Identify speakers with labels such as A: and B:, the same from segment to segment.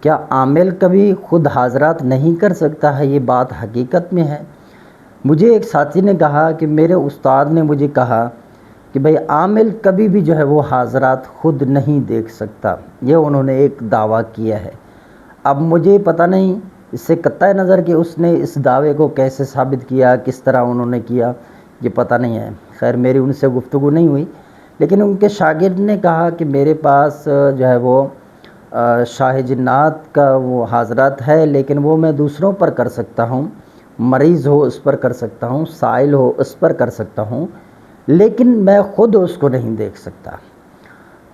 A: کیا عامل کبھی خود حاضرات نہیں کر سکتا ہے؟ یہ بات حقیقت میں ہے۔ مجھے ایک ساتھی نے کہا کہ میرے استاد نے مجھے کہا کہ بھئی عامل کبھی بھی جو ہے وہ حاضرات خود نہیں دیکھ سکتا، یہ انہوں نے ایک دعویٰ کیا ہے۔ اب مجھے پتہ نہیں اس سے قطع نظر کہ اس نے اس دعوے کو کیسے ثابت کیا، کس طرح انہوں نے کیا، یہ پتہ نہیں ہے۔ خیر میری ان سے گفتگو نہیں ہوئی، لیکن ان کے شاگرد نے کہا کہ میرے پاس جو ہے وہ شاہ جنات کا وہ حاضرات ہے، لیکن وہ میں دوسروں پر کر سکتا ہوں، مریض ہو اس پر کر سکتا ہوں، سائل ہو اس پر کر سکتا ہوں، لیکن میں خود اس کو نہیں دیکھ سکتا۔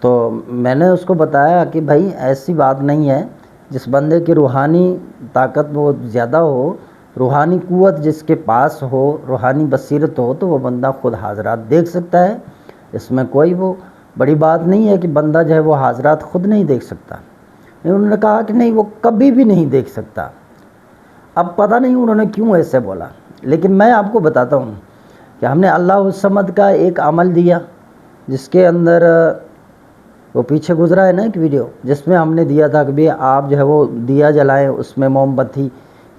A: تو میں نے اس کو بتایا کہ بھائی ایسی بات نہیں ہے، جس بندے کی روحانی طاقت وہ زیادہ ہو، روحانی قوت جس کے پاس ہو، روحانی بصیرت ہو، تو وہ بندہ خود حاضرات دیکھ سکتا ہے۔ اس میں کوئی وہ بڑی بات نہیں ہے کہ بندہ جو ہے وہ حاضرات خود نہیں دیکھ سکتا۔ انہوں نے کہا کہ نہیں وہ کبھی بھی نہیں دیکھ سکتا۔ اب پتہ نہیں انہوں نے کیوں ایسے بولا، لیکن میں آپ کو بتاتا ہوں کہ ہم نے اللہ الصمد کا ایک عمل دیا، جس کے اندر وہ پیچھے گزرا ہے نا ایک ویڈیو، جس میں ہم نے دیا تھا کہ بھی آپ جو ہے وہ دیا جلائیں، اس میں موم بتی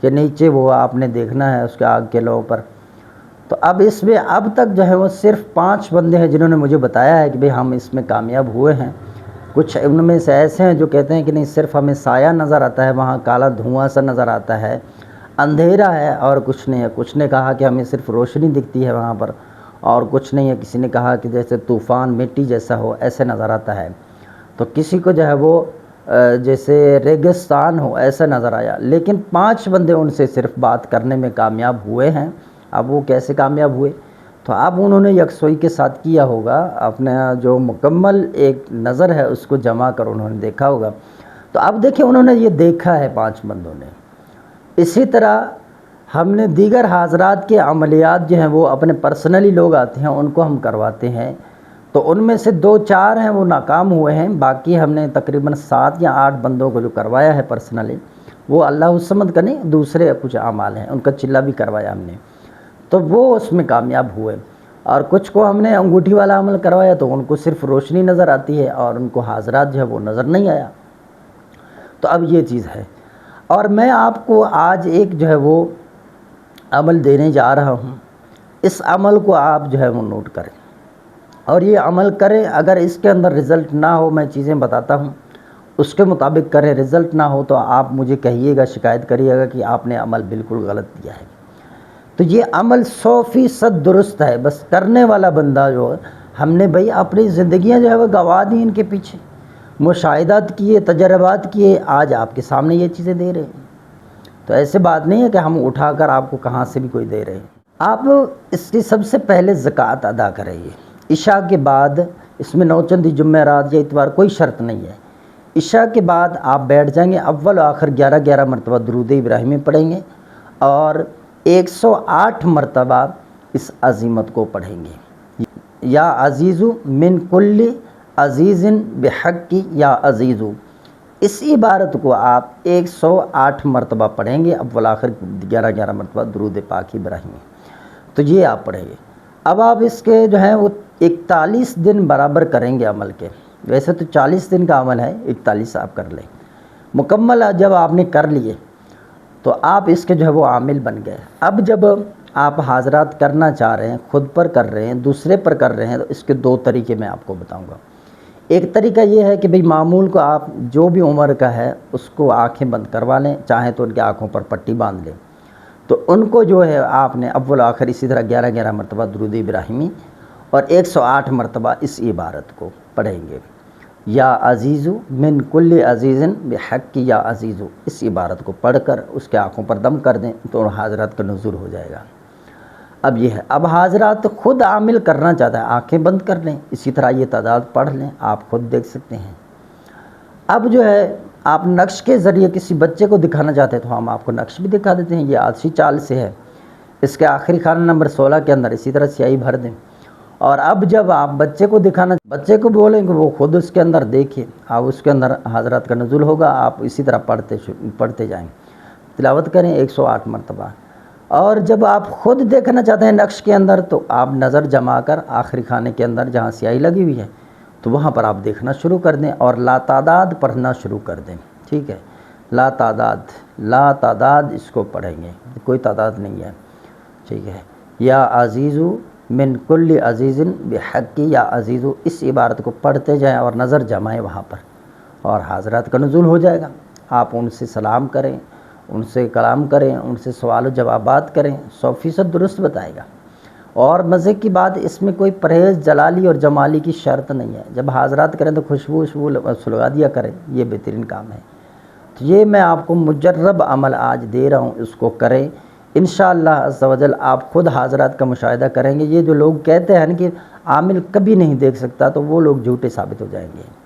A: کے نیچے وہ آپ نے دیکھنا ہے اس کے آگ کے لو پر۔ تو اب اس میں اب تک جو ہے وہ صرف 5 بندے ہیں جنہوں نے مجھے بتایا ہے کہ بھئی ہم اس میں کامیاب ہوئے ہیں۔ کچھ ان میں سے ایسے ہیں جو کہتے ہیں کہ نہیں صرف ہمیں سایہ نظر آتا ہے، وہاں کالا دھواں سا نظر آتا ہے، اندھیرا ہے اور کچھ نہیں ہے۔ کچھ نے کہا کہ ہمیں صرف روشنی دکھتی ہے وہاں پر، اور کچھ نہیں ہے۔ کسی نے کہا کہ جیسے طوفان مٹی جیسا ہو ایسے نظر آتا ہے، تو کسی کو جو ہے وہ جیسے ریگستان ہو ایسا نظر آیا۔ لیکن 5 بندے ان سے صرف بات کرنے میں کامیاب ہوئے ہیں۔ اب وہ کیسے کامیاب ہوئے؟ تو اب انہوں نے یکسوئی کے ساتھ کیا ہوگا، اپنا جو مکمل ایک نظر ہے اس کو جمع کر انہوں نے دیکھا ہوگا۔ تو اب دیکھیں انہوں نے یہ دیکھا ہے 5 بندوں نے۔ اسی طرح ہم نے دیگر حاضرات کے عملیات جو ہیں وہ اپنے پرسنلی لوگ آتے ہیں ان کو ہم کرواتے ہیں، تو ان میں سے 2-4 ہیں وہ ناکام ہوئے ہیں۔ باقی ہم نے تقریباً 7 یا 8 بندوں کو جو کروایا ہے پرسنلی، وہ اللہ الصمد کا نہیں، دوسرے کچھ اعمال ہیں، ان کا چلہ بھی کروایا ہم نے، تو وہ اس میں کامیاب ہوئے۔ اور کچھ کو ہم نے انگوٹھی والا عمل کروایا تو ان کو صرف روشنی نظر آتی ہے اور ان کو حاضرات جو ہے وہ نظر نہیں آیا۔ تو اب یہ چیز ہے، اور میں آپ کو آج ایک جو ہے وہ عمل دینے جا رہا ہوں۔ اس عمل کو آپ جو ہے وہ نوٹ کریں اور یہ عمل کریں۔ اگر اس کے اندر رزلٹ نہ ہو، میں چیزیں بتاتا ہوں اس کے مطابق کریں، رزلٹ نہ ہو تو آپ مجھے کہیے گا، شکایت کریے گا کہ آپ نے عمل بالکل غلط دیا ہے۔ تو یہ عمل 100% درست ہے، بس کرنے والا بندہ جو ہے، ہم نے بھئی اپنی زندگیاں جو ہے وہ گنوا دی ان کے پیچھے، مشاہدات کیے، تجربات کیے، آج آپ کے سامنے یہ چیزیں دے رہے ہیں۔ تو ایسے بات نہیں ہے کہ ہم اٹھا کر آپ کو کہاں سے بھی کوئی دے رہے ہیں۔ آپ اس کی سب سے پہلے زکوٰۃ ادا کریں۔ عشاء کے بعد، اس میں نوچندی جمعرات یا اتوار کوئی شرط نہیں ہے، عشاء کے بعد آپ بیٹھ جائیں گے، اول و آخر 11 مرتبہ درود ابراہیمی پڑھیں گے اور 108 مرتبہ اس عظیمت کو پڑھیں گے۔ یا عزیزو من کل عزیز بحق یا عزیزو، اس عبارت کو آپ 108 مرتبہ پڑھیں گے، اول آخر 11 مرتبہ درود پاک ابراہیمی، تو یہ آپ پڑھیں گے۔ اب آپ اس کے جو ہیں وہ 41 دن برابر کریں گے عمل کے، ویسے تو 40 دن کا عمل ہے، 41 آپ کر لیں مکمل۔ جب آپ نے کر لیے تو آپ اس کے جو ہے وہ عامل بن گئے۔ اب جب آپ حاضرات کرنا چاہ رہے ہیں، خود پر کر رہے ہیں، دوسرے پر کر رہے ہیں، تو اس کے 2 طریقے میں آپ کو بتاؤں گا۔ ایک طریقہ یہ ہے کہ بھئی معمول کو آپ جو بھی عمر کا ہے اس کو آنکھیں بند کروا لیں، چاہیں تو ان کی آنکھوں پر پٹی باندھ لیں، تو ان کو جو ہے آپ نے اول آخر اسی طرح 11 مرتبہ درود ابراہیمی اور 108 مرتبہ اس عبارت کو پڑھیں گے، یا عزیزو من کل عزیز بحق یا عزیزو، اس عبارت کو پڑھ کر اس کے آنکھوں پر دم کر دیں تو حاضرات کا نزول ہو جائے گا۔ اب یہ ہے، اب حاضرات خود عامل کرنا چاہتا ہے، آنکھیں بند کر لیں، اسی طرح یہ تعداد پڑھ لیں، آپ خود دیکھ سکتے ہیں۔ اب جو ہے آپ نقش کے ذریعے کسی بچے کو دکھانا چاہتے ہیں تو ہم آپ کو نقش بھی دکھا دیتے ہیں، یہ آج چال سے ہے۔ اس کے آخری خانہ نمبر 16 کے اندر اسی طرح سیاہی بھر دیں، اور اب جب آپ بچے کو دکھانا، بچے کو بولیں کہ وہ خود اس کے اندر دیکھیں، آپ اس کے اندر حضرات کا نزول ہوگا، آپ اسی طرح پڑھتے جائیں، تلاوت کریں 108 مرتبہ۔ اور جب آپ خود دیکھنا چاہتے ہیں نقش کے اندر تو آپ نظر جما کر آخری خانے کے اندر جہاں سیاہی لگی ہوئی ہے تو وہاں پر آپ دیکھنا شروع کر دیں اور لاتعداد پڑھنا شروع کر دیں، ٹھیک ہے؟ لا تعداد اس کو پڑھیں گے، کوئی تعداد نہیں ہے، ٹھیک ہے۔ یا عزیزو من کل عزیز بحقی، یا عزیزو اس عبارت کو پڑھتے جائیں اور نظر جمائیں وہاں پر، اور حاضرات کا نزول ہو جائے گا۔ آپ ان سے سلام کریں، ان سے کلام کریں، ان سے سوال و جوابات کریں، 100% درست بتائے گا۔ اور مزے کی بات، اس میں کوئی پرہیز جلالی اور جمالی کی شرط نہیں ہے۔ جب حاضرات کریں تو خوشبو سلگا دیا کریں، یہ بہترین کام ہے۔ تو یہ میں آپ کو مجرب عمل آج دے رہا ہوں، اس کو کریں انشاءاللہ عز و جل۔ آپ خود حاضرات کا مشاہدہ کریں گے۔ یہ جو لوگ کہتے ہیں کہ عامل کبھی نہیں دیکھ سکتا، تو وہ لوگ جھوٹے ثابت ہو جائیں گے۔